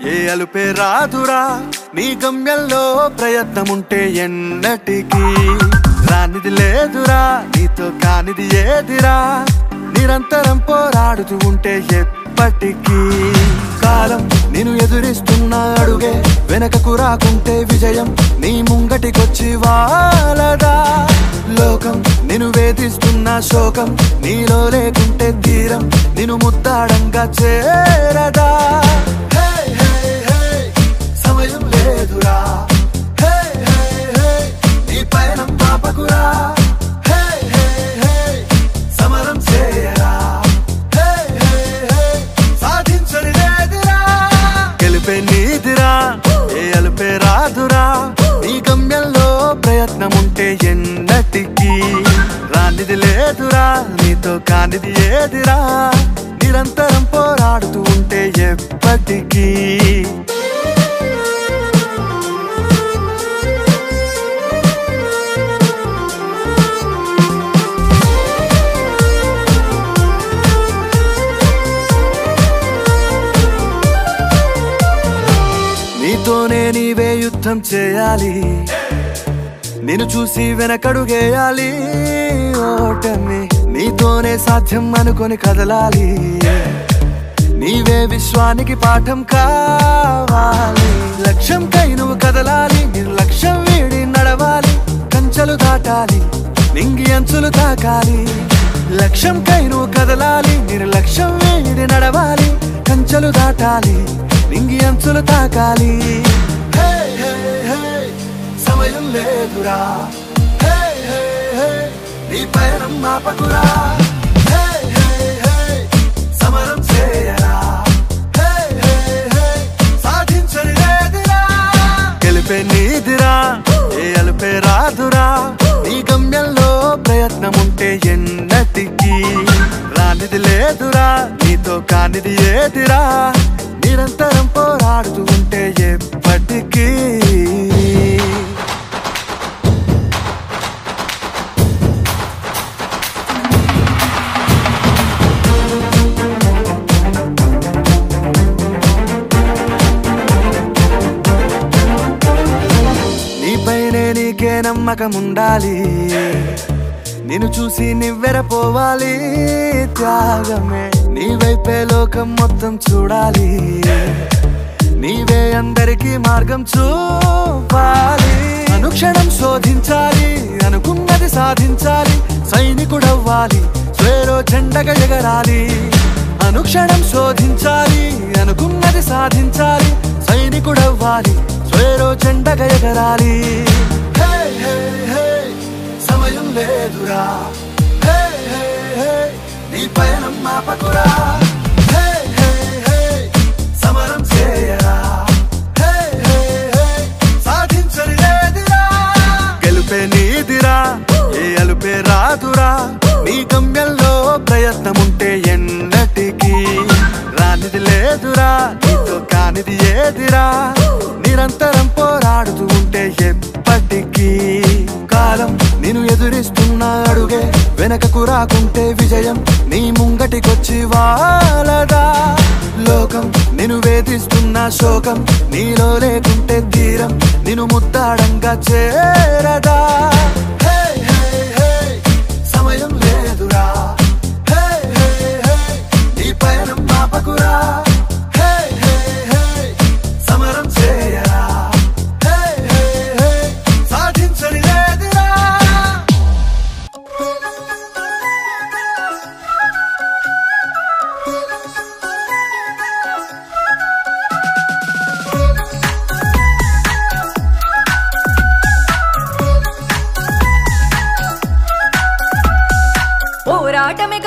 ఏ అలుపే రాదురా నీ గమ్యంలో ప్రయత్నముంటే ఎన్నటికీ రానిది లేదురా నీతో కానిది ఏదిరా నిరంతరం పోరాడుతూ ఉంటే ఎప్పటికీ కాలం నిన్ను ఎదురిస్తున్న అడుగే వెనకకు రాకుంటే విజయం నీ ముంగటికొచ్చి వాలదా లోకం నిన్ను వేధిస్తున్న శోకం నీలో లేకుంటే తీరం నిన్ను ముద్దాడంగా చేరదా సమయం లేదురా నీ పయనం పాపకురా సమరం చేయరా సాధించని లేదురా గెలిపే నీదిరా ఏ అలుపే రాదురా నీ గమ్యంలో ప్రయత్నముంటే ఎన్నటికీ రానిది లేదురా నీతో కానిది ఏదిరా నిరంతరం పోరాడుతూ ఉంటే ఎప్పటికీ నీతోనే నీవే యుద్ధం చేయాలి నిన్ను చూసి వెనకడుగేయాలి ఓటమి నీతోనే సాధ్యం అనుకొని కదలాలి నీవే విశ్వానికి పాఠం కావాలి లక్ష్యంకై నువ్వు కదలాలి నిర్లక్ష్యం వీడి నడవాలి కంచెలు దాటాలి నింగి అంచులు తాకాలి లక్ష్యంకై నువ్వు కదలాలి నిర్లక్ష్యం వీడి నడవాలి కంచెలు దాటాలి నింగి అంచులు తాకాలి సమయం లేదురా నీ పయనం ఆపకురా సమరం చేయరా సాధించని లేదురా గెలిపే నీదిరా ఏ అలుపే రాదురా నీ గమ్యంలో ప్రయత్నముంటే ఎన్నటికీ రానిది లేదురా నీతో కానిది ఏదిరా నిరంతరం పోరాడుతూ ఉంటే ఎప్పటికీ నీపైనే నీకే నమ్మకం ఉండాలి నిన్ను చూసి నివ్వెరపోవాలి త్యాగమే నీ వైపే లోకం మొత్తం చూడాలి నీవే అందరికీ మార్గం చూపాలి అనుక్షణం శోధించాలి అనుకున్నది సాధించాలి సైనికుడవ్వాలి స్వేరో జెండగా ఎగరాలి అనుక్షణం శోధించాలి అనుకున్నది సాధించాలి సైనికుడవ్వాలి స్వేరో జెండగా ఎగరాలి సమయం లేదురా నీ పయనం ఆపకురా సమరం చేయరా సాధించని లేదురా గెలుపే నీదిరా ఏ అలుపే రాదురా నీ గమ్యంలో ప్రయత్నముంటే ఎన్నటికీ రానిది లేదురా నీతో కానిది ఏదిరా నిరంతరం పోరాడుతూ ఉంటే ఎప్పటికీ కాలం నిన్ను ఎదురిస్తున్న అడుగే వెనకకు రాకుంటే విజయం నీ ముంగటికొచ్చి వాలదా లోకం నిన్ను వేధిస్తున్న శోకం నీలో లేకుంటే తీరం నిన్ను ముద్దాడంగా చేరదా సమయం లేదురా నీ పయనం ఆపకురా సమరం చేయరా సాధించని లేదురా పోరాటమే